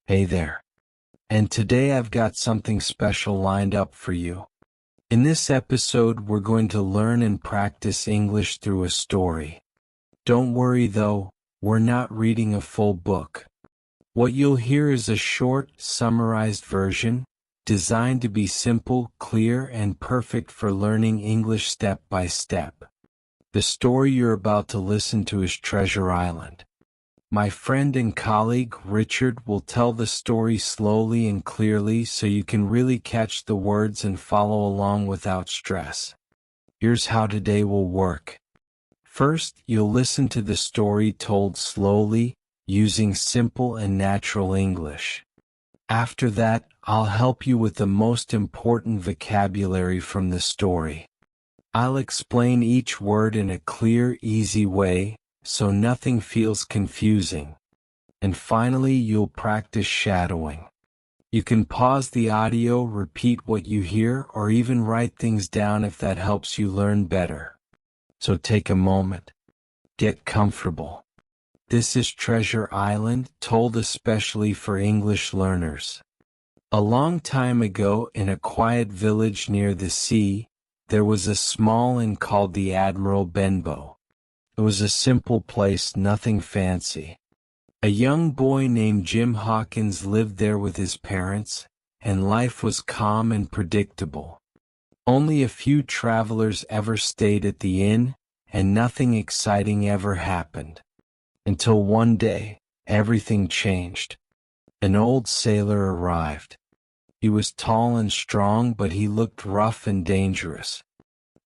Hey there. And today I've got something special lined up for you. In this episode, we're going to learn and practice English through a story. Don't worry though, we're not reading a full book. What you'll hear is a short, summarized version, designed to be simple, clear, and perfect for learning English step by step. The story you're about to listen to is Treasure Island. My friend and colleague Richard will tell the story slowly and clearly so you can really catch the words and follow along without stress. Here's how today will work. First, you'll listen to the story told slowly, using simple and natural English. After that, I'll help you with the most important vocabulary from the story. I'll explain each word in a clear, easy way, so nothing feels confusing. And finally, you'll practice shadowing. You can pause the audio, repeat what you hear, or even write things down if that helps you learn better. So take a moment. Get comfortable. This is Treasure Island, told especially for English learners. A long time ago, in a quiet village near the sea, there was a small inn called the Admiral Benbow. It was a simple place, nothing fancy. A young boy named Jim Hawkins lived there with his parents, and life was calm and predictable. Only a few travelers ever stayed at the inn, and nothing exciting ever happened. Until one day, everything changed. An old sailor arrived. He was tall and strong, but he looked rough and dangerous.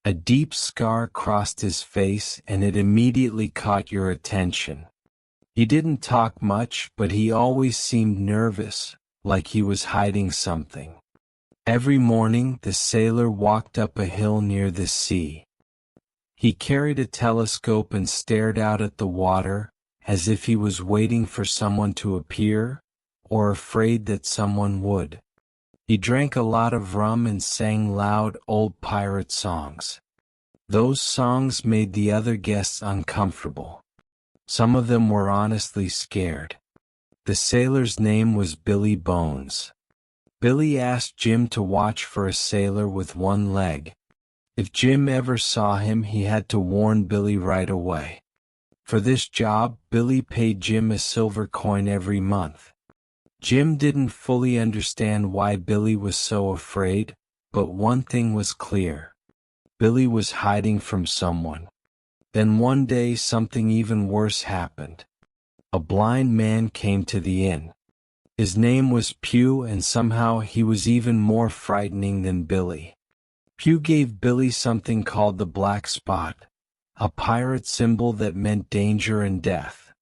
A deep scar crossed his face, and it immediately caught your attention. He didn't talk much, but he always seemed nervous, like he was hiding something. Every morning, the sailor walked up a hill near the sea. He carried a telescope and stared out at the water, as if he was waiting for someone to appear, or afraid that someone would. He drank a lot of rum and sang loud old pirate songs. Those songs made the other guests uncomfortable. Some of them were honestly scared. The sailor's name was Billy Bones. Billy asked Jim to watch for a sailor with one leg. If Jim ever saw him, he had to warn Billy right away. For this job, Billy paid Jim a silver coin every month. Jim didn't fully understand why Billy was so afraid, but one thing was clear. Billy was hiding from someone. Then one day something even worse happened. A blind man came to the inn. His name was Pew, and somehow he was even more frightening than Billy. Pew gave Billy something called the black spot, a pirate symbol that meant danger and death.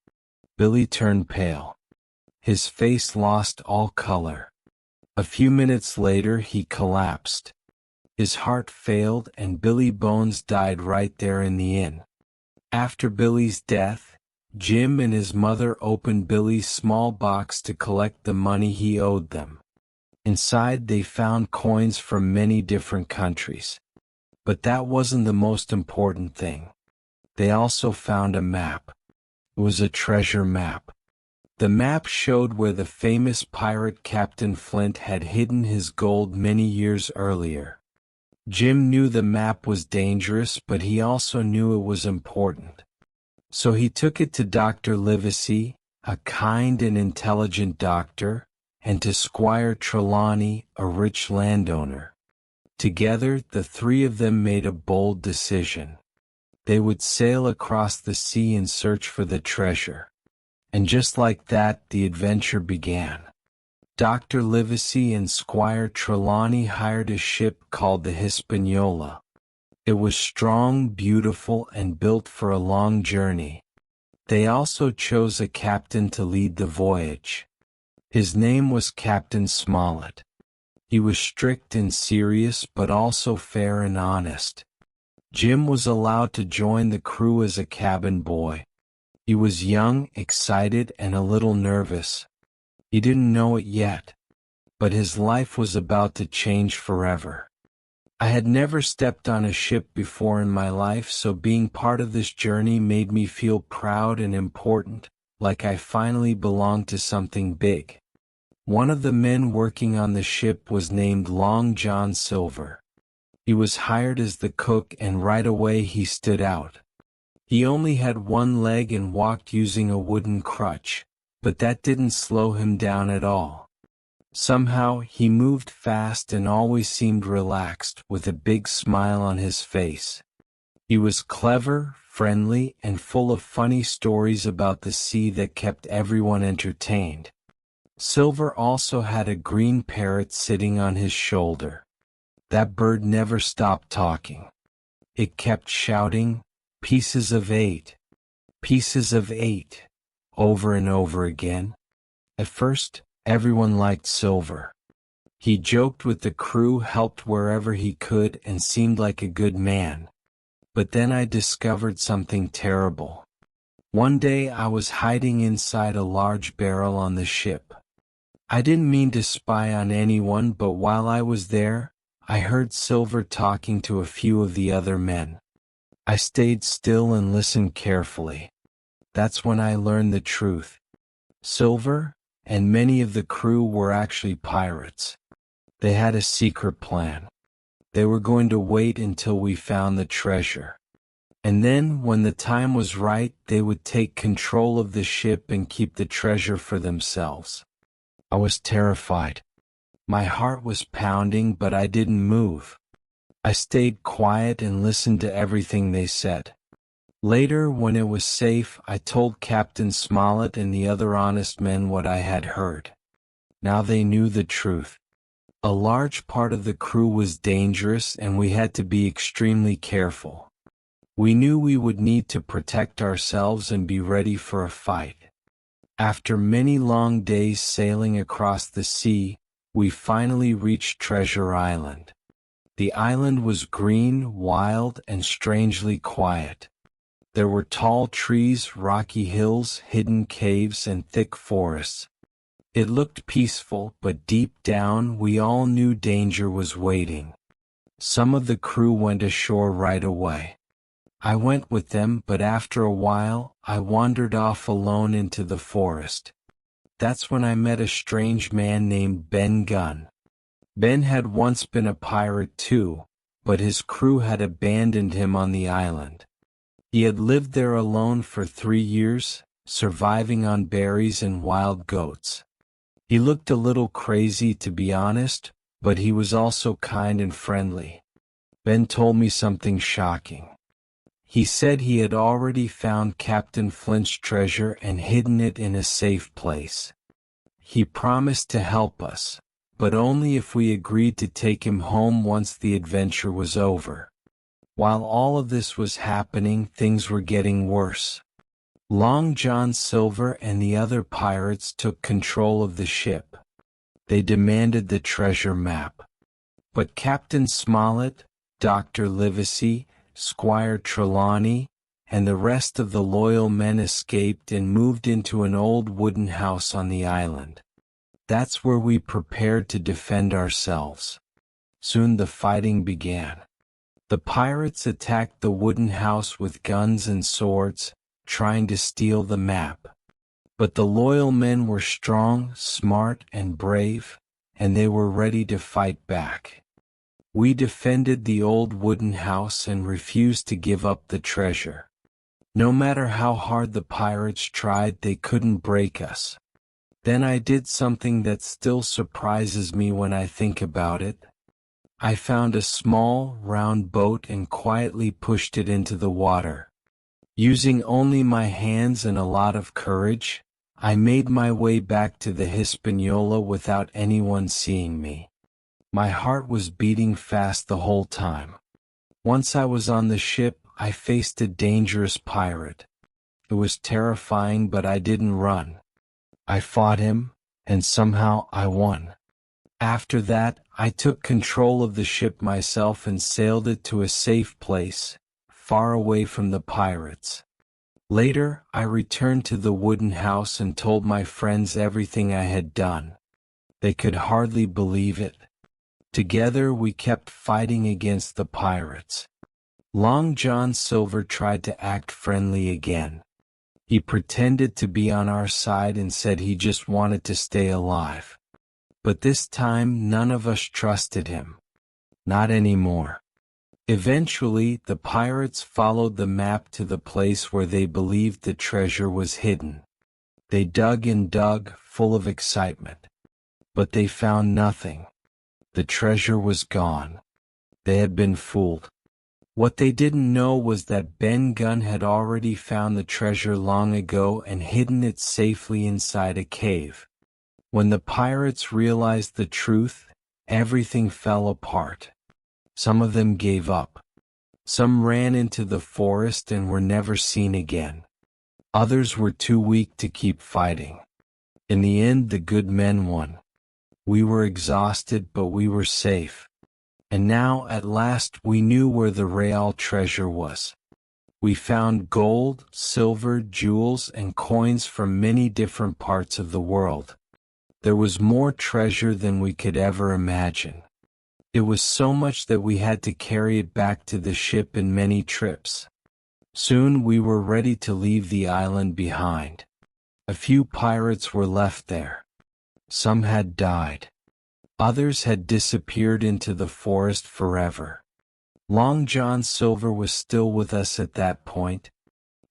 Billy turned pale. His face lost all color. A few minutes later he collapsed. His heart failed and Billy Bones died right there in the inn. After Billy's death, Jim and his mother opened Billy's small box to collect the money he owed them. Inside they found coins from many different countries. But that wasn't the most important thing. They also found a map. It was a treasure map. The map showed where the famous pirate Captain Flint had hidden his gold many years earlier. Jim knew the map was dangerous, but he also knew it was important. So he took it to Dr. Livesey, a kind and intelligent doctor, and to Squire Trelawney, a rich landowner. Together, the three of them made a bold decision. They would sail across the sea in search for the treasure. And just like that, the adventure began. Dr. Livesey and Squire Trelawney hired a ship called the Hispaniola. It was strong, beautiful, and built for a long journey. They also chose a captain to lead the voyage. His name was Captain Smollett. He was strict and serious, but also fair and honest. Jim was allowed to join the crew as a cabin boy. He was young, excited, and a little nervous. He didn't know it yet, but his life was about to change forever. I had never stepped on a ship before in my life, so being part of this journey made me feel proud and important, like I finally belonged to something big. One of the men working on the ship was named Long John Silver. He was hired as the cook, and right away he stood out. He only had one leg and walked using a wooden crutch, but that didn't slow him down at all. Somehow he moved fast and always seemed relaxed, with a big smile on his face. He was clever, friendly, and full of funny stories about the sea that kept everyone entertained. Silver also had a green parrot sitting on his shoulder. That bird never stopped talking. It kept shouting, "Pieces of 8, pieces of 8, over and over again. At first, everyone liked Silver. He joked with the crew, helped wherever he could, and seemed like a good man. But then I discovered something terrible. One day I was hiding inside a large barrel on the ship. I didn't mean to spy on anyone, but while I was there, I heard Silver talking to a few of the other men. I stayed still and listened carefully. That's when I learned the truth. Silver, and many of the crew, were actually pirates. They had a secret plan. They were going to wait until we found the treasure. And then, when the time was right, they would take control of the ship and keep the treasure for themselves. I was terrified. My heart was pounding, but I didn't move. I stayed quiet and listened to everything they said. Later, when it was safe, I told Captain Smollett and the other honest men what I had heard. Now they knew the truth. A large part of the crew was dangerous, and we had to be extremely careful. We knew we would need to protect ourselves and be ready for a fight. After many long days sailing across the sea, we finally reached Treasure Island. The island was green, wild, and strangely quiet. There were tall trees, rocky hills, hidden caves, and thick forests. It looked peaceful, but deep down we all knew danger was waiting. Some of the crew went ashore right away. I went with them, but after a while, I wandered off alone into the forest. That's when I met a strange man named Ben Gunn. Ben had once been a pirate too, but his crew had abandoned him on the island. He had lived there alone for 3 years, surviving on berries and wild goats. He looked a little crazy, to be honest, but he was also kind and friendly. Ben told me something shocking. He said he had already found Captain Flint's treasure and hidden it in a safe place. He promised to help us, but only if we agreed to take him home once the adventure was over. While all of this was happening, things were getting worse. Long John Silver and the other pirates took control of the ship. They demanded the treasure map. But Captain Smollett, Dr. Livesey, Squire Trelawney, and the rest of the loyal men escaped and moved into an old wooden house on the island. That's where we prepared to defend ourselves. Soon the fighting began. The pirates attacked the wooden house with guns and swords, trying to steal the map. But the loyal men were strong, smart, and brave, and they were ready to fight back. We defended the old wooden house and refused to give up the treasure. No matter how hard the pirates tried, they couldn't break us. Then I did something that still surprises me when I think about it. I found a small, round boat and quietly pushed it into the water. Using only my hands and a lot of courage, I made my way back to the Hispaniola without anyone seeing me. My heart was beating fast the whole time. Once I was on the ship, I faced a dangerous pirate. It was terrifying, but I didn't run. I fought him, and somehow I won. After that, I took control of the ship myself and sailed it to a safe place, far away from the pirates. Later, I returned to the wooden house and told my friends everything I had done. They could hardly believe it. Together we kept fighting against the pirates. Long John Silver tried to act friendly again. He pretended to be on our side and said he just wanted to stay alive. But this time none of us trusted him. Not anymore. Eventually, the pirates followed the map to the place where they believed the treasure was hidden. They dug and dug, full of excitement. But they found nothing. The treasure was gone. They had been fooled. What they didn't know was that Ben Gunn had already found the treasure long ago and hidden it safely inside a cave. When the pirates realized the truth, everything fell apart. Some of them gave up. Some ran into the forest and were never seen again. Others were too weak to keep fighting. In the end, the good men won. We were exhausted, but we were safe. And now, at last, we knew where the real treasure was. We found gold, silver, jewels, and coins from many different parts of the world. There was more treasure than we could ever imagine. It was so much that we had to carry it back to the ship in many trips. Soon we were ready to leave the island behind. A few pirates were left there. Some had died. Others had disappeared into the forest forever. Long John Silver was still with us at that point.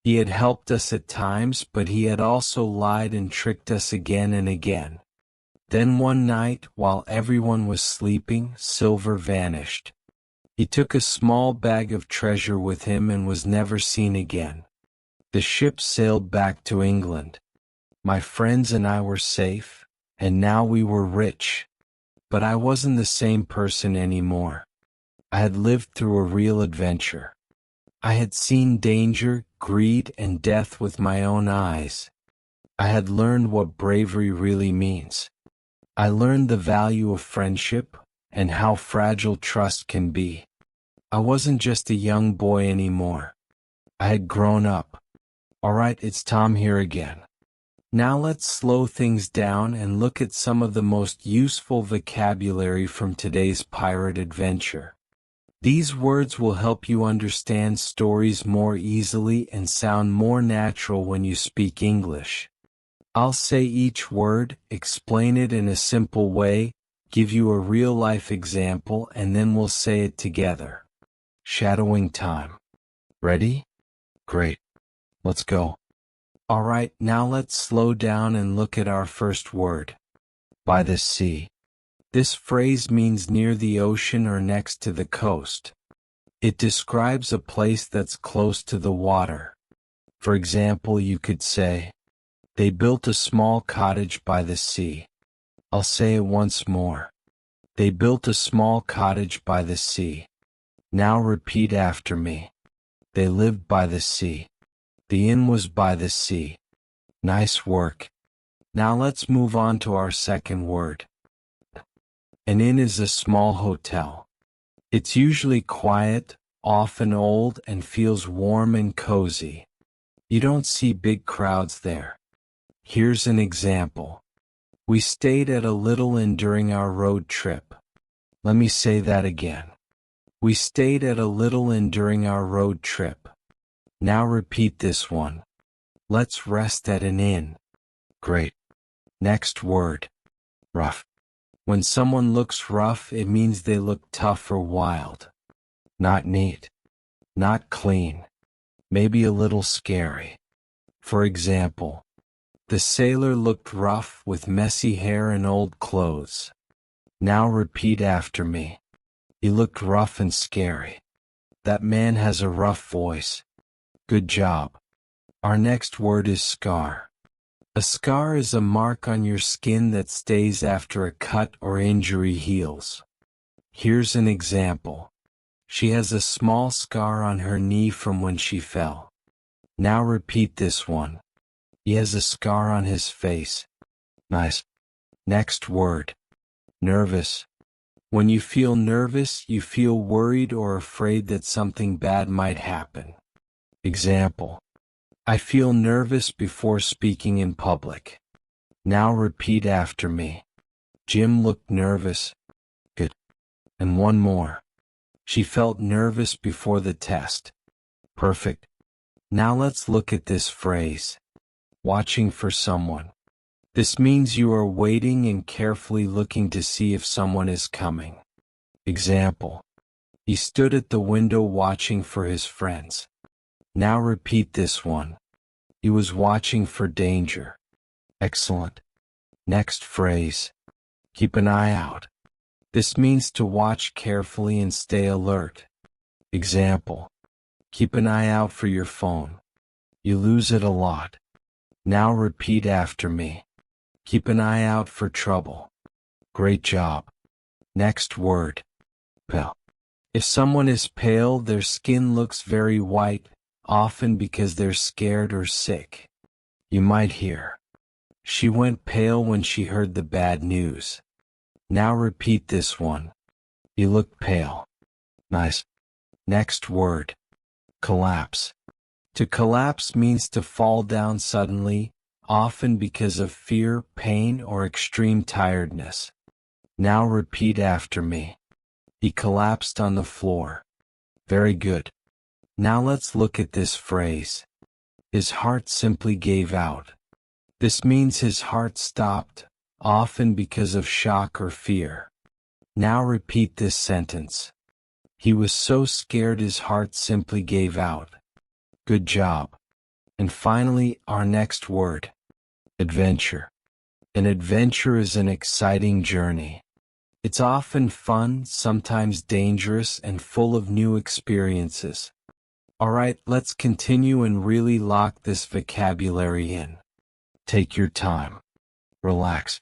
He had helped us at times, but he had also lied and tricked us again and again. Then one night, while everyone was sleeping, Silver vanished. He took a small bag of treasure with him and was never seen again. The ship sailed back to England. My friends and I were safe, and now we were rich. But I wasn't the same person anymore. I had lived through a real adventure. I had seen danger, greed, and death with my own eyes. I had learned what bravery really means. I learned the value of friendship and how fragile trust can be. I wasn't just a young boy anymore. I had grown up. Alright, it's Tom here again. Now let's slow things down and look at some of the most useful vocabulary from today's pirate adventure. These words will help you understand stories more easily and sound more natural when you speak English. I'll say each word, explain it in a simple way, give you a real-life example, and then we'll say it together. Shadowing time. Ready? Great. Let's go. Alright, now let's slow down and look at our first word. By the sea. This phrase means near the ocean or next to the coast. It describes a place that's close to the water. For example, you could say, they built a small cottage by the sea. I'll say it once more. They built a small cottage by the sea. Now repeat after me. They lived by the sea. The inn was by the sea. Nice work. Now let's move on to our second word. An inn is a small hotel. It's usually quiet, often old, and feels warm and cozy. You don't see big crowds there. Here's an example. We stayed at a little inn during our road trip. Let me say that again. We stayed at a little inn during our road trip. Now repeat this one. Let's rest at an inn. Great. Next word. Rough. When someone looks rough, it means they look tough or wild. Not neat. Not clean. Maybe a little scary. For example, the sailor looked rough with messy hair and old clothes. Now repeat after me. He looked rough and scary. That man has a rough voice. Good job. Our next word is scar. A scar is a mark on your skin that stays after a cut or injury heals. Here's an example. She has a small scar on her knee from when she fell. Now repeat this one. He has a scar on his face. Nice. Next word. Nervous. When you feel nervous, you feel worried or afraid that something bad might happen. Example. I feel nervous before speaking in public. Now repeat after me. Jim looked nervous. Good. And one more. She felt nervous before the test. Perfect. Now let's look at this phrase. Watching for someone. This means you are waiting and carefully looking to see if someone is coming. Example: he stood at the window watching for his friends. Now repeat this one. He was watching for danger. Excellent. Next phrase. Keep an eye out. This means to watch carefully and stay alert. Example: keep an eye out for your phone. You lose it a lot. Now repeat after me. Keep an eye out for trouble. Great job. Next word. Pale. If someone is pale, their skin looks very white, often because they're scared or sick. You might hear, she went pale when she heard the bad news. Now repeat this one. You look pale. Nice. Next word. Collapse. To collapse means to fall down suddenly, often because of fear, pain, or extreme tiredness. Now repeat after me. He collapsed on the floor. Very good. Now let's look at this phrase. His heart simply gave out. This means his heart stopped, often because of shock or fear. Now repeat this sentence. He was so scared his heart simply gave out. Good job. And finally, our next word. Adventure. An adventure is an exciting journey. It's often fun, sometimes dangerous, and full of new experiences. Alright, let's continue and really lock this vocabulary in. Take your time. Relax.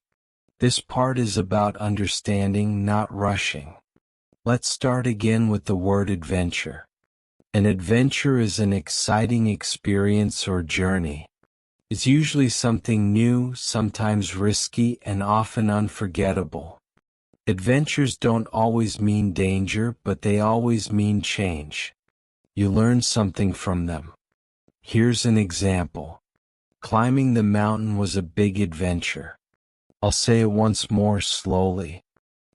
This part is about understanding, not rushing. Let's start again with the word adventure. An adventure is an exciting experience or journey. It's usually something new, sometimes risky, and often unforgettable. Adventures don't always mean danger, but they always mean change. You learn something from them. Here's an example. Climbing the mountain was a big adventure. I'll say it once more slowly.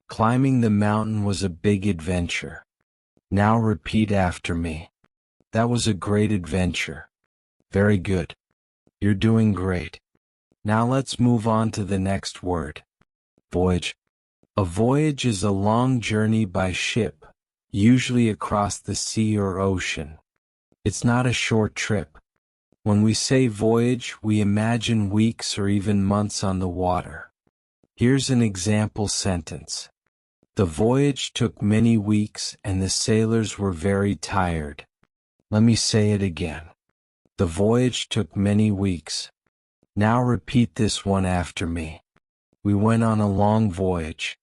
Climbing the mountain was a big adventure. Now repeat after me. That was a great adventure. Very good. You're doing great. Now let's move on to the next word. Voyage. A voyage is a long journey by ship, usually across the sea or ocean. It's not a short trip. When we say voyage, we imagine weeks or even months on the water. Here's an example sentence. The voyage took many weeks and the sailors were very tired. Let me say it again. The voyage took many weeks. Now repeat this one after me. We went on a long voyage.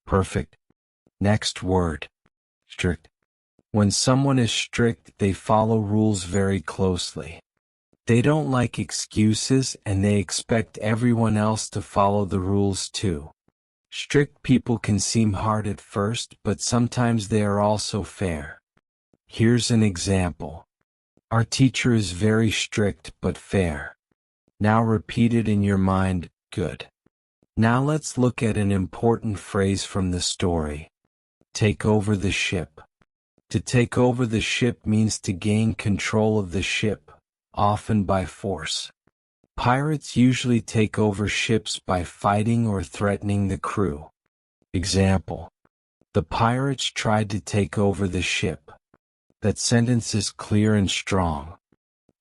Perfect. Next word. Strict. When someone is strict, they follow rules very closely. They don't like excuses and they expect everyone else to follow the rules too. Strict people can seem hard at first, but sometimes they are also fair. Here's an example. Our teacher is very strict but fair. Now repeat it in your mind. Good. Now let's look at an important phrase from the story. Take over the ship. To take over the ship means to gain control of the ship, often by force. Pirates usually take over ships by fighting or threatening the crew. Example. The pirates tried to take over the ship. That sentence is clear and strong.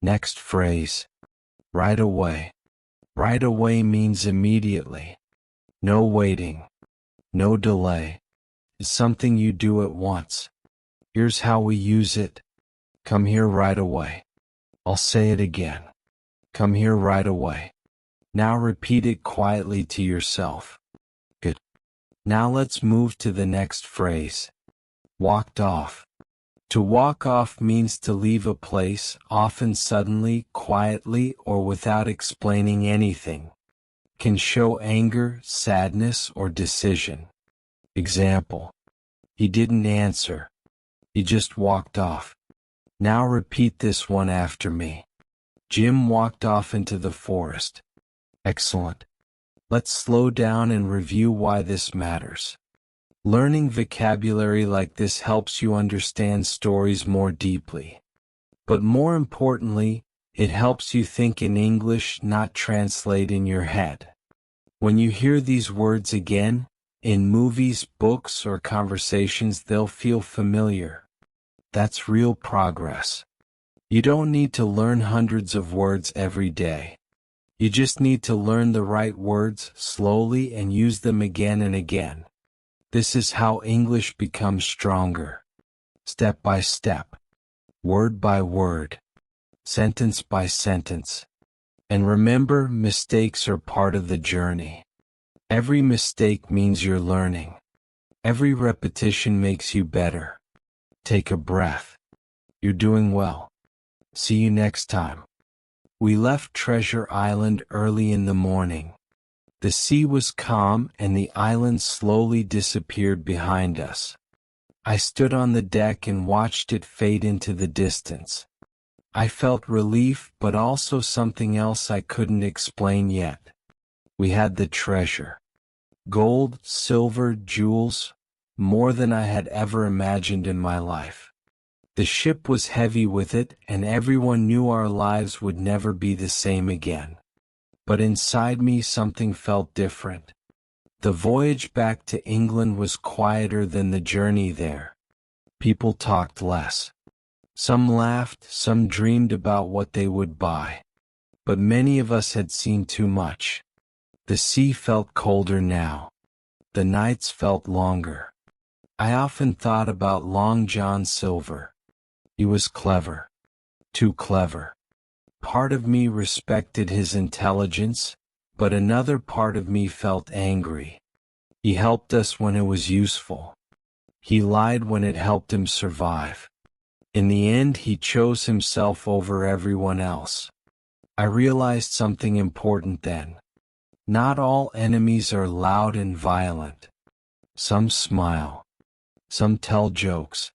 Next phrase. Right away. Right away means immediately. No waiting. No delay. It's something you do at once. Here's how we use it. Come here right away. I'll say it again. Come here right away. Now repeat it quietly to yourself. Good. Now let's move to the next phrase. Walked off. To walk off means to leave a place, often suddenly, quietly, or without explaining anything. Can show anger, sadness, or decision. Example. He didn't answer. He just walked off. Now repeat this one after me. Jim walked off into the forest. Excellent. Let's slow down and review why this matters. Learning vocabulary like this helps you understand stories more deeply. But more importantly, it helps you think in English, not translate in your head. When you hear these words again, in movies, books, or conversations, they'll feel familiar. That's real progress. You don't need to learn hundreds of words every day. You just need to learn the right words slowly and use them again and again. This is how English becomes stronger. Step by step. Word by word. Sentence by sentence. And remember, mistakes are part of the journey. Every mistake means you're learning. Every repetition makes you better. Take a breath. You're doing well. See you next time. We left Treasure Island early in the morning. The sea was calm and the island slowly disappeared behind us. I stood on the deck and watched it fade into the distance. I felt relief, but also something else I couldn't explain yet. We had the treasure. Gold, silver, jewels, more than I had ever imagined in my life. The ship was heavy with it, and everyone knew our lives would never be the same again. But inside me something felt different. The voyage back to England was quieter than the journey there. People talked less. Some laughed, some dreamed about what they would buy. But many of us had seen too much. The sea felt colder now. The nights felt longer. I often thought about Long John Silver. He was clever. Too clever. Part of me respected his intelligence, but another part of me felt angry. He helped us when it was useful. He lied when it helped him survive. In the end, he chose himself over everyone else. I realized something important then. Not all enemies are loud and violent. Some smile. Some tell jokes.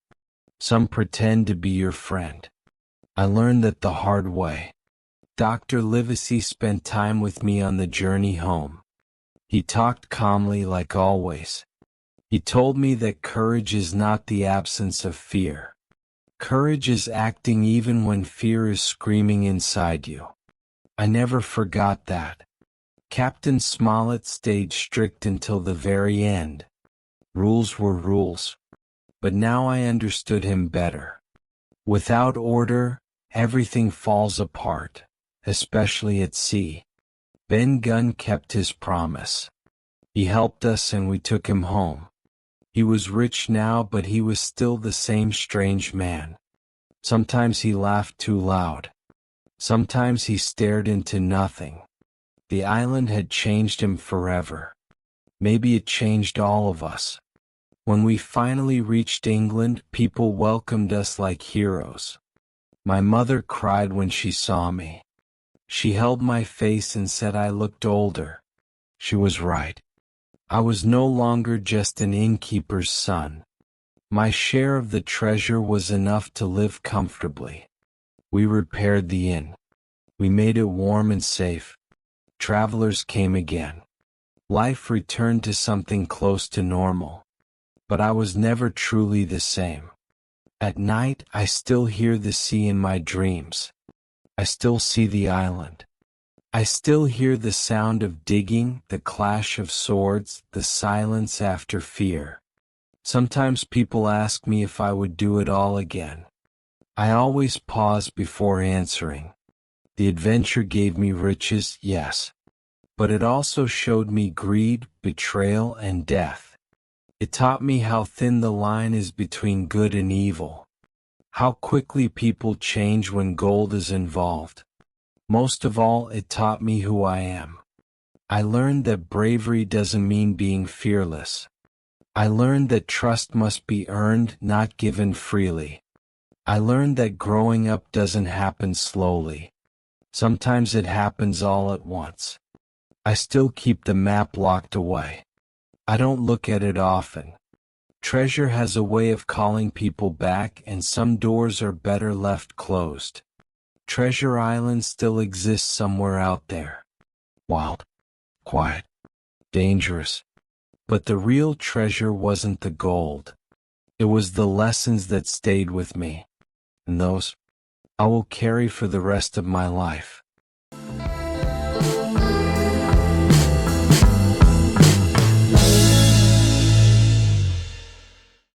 Some pretend to be your friend. I learned that the hard way. Dr. Livesey spent time with me on the journey home. He talked calmly like always. He told me that courage is not the absence of fear. Courage is acting even when fear is screaming inside you. I never forgot that. Captain Smollett stayed strict until the very end. Rules were rules. But now I understood him better. Without order, everything falls apart, especially at sea. Ben Gunn kept his promise. He helped us and we took him home. He was rich now, but he was still the same strange man. Sometimes he laughed too loud. Sometimes he stared into nothing. The island had changed him forever. Maybe it changed all of us. When we finally reached England, people welcomed us like heroes. My mother cried when she saw me. She held my face and said I looked older. She was right. I was no longer just an innkeeper's son. My share of the treasure was enough to live comfortably. We repaired the inn. We made it warm and safe. Travelers came again. Life returned to something close to normal. But I was never truly the same. At night, I still hear the sea in my dreams. I still see the island. I still hear the sound of digging, the clash of swords, the silence after fear. Sometimes people ask me if I would do it all again. I always pause before answering. The adventure gave me riches, yes. But it also showed me greed, betrayal, and death. It taught me how thin the line is between good and evil. How quickly people change when gold is involved. Most of all, it taught me who I am. I learned that bravery doesn't mean being fearless. I learned that trust must be earned, not given freely. I learned that growing up doesn't happen slowly. Sometimes it happens all at once. I still keep the map locked away. I don't look at it often. Treasure has a way of calling people back, and some doors are better left closed. Treasure Island still exists somewhere out there. Wild, quiet, dangerous. But the real treasure wasn't the gold. It was the lessons that stayed with me. And those I will carry for the rest of my life.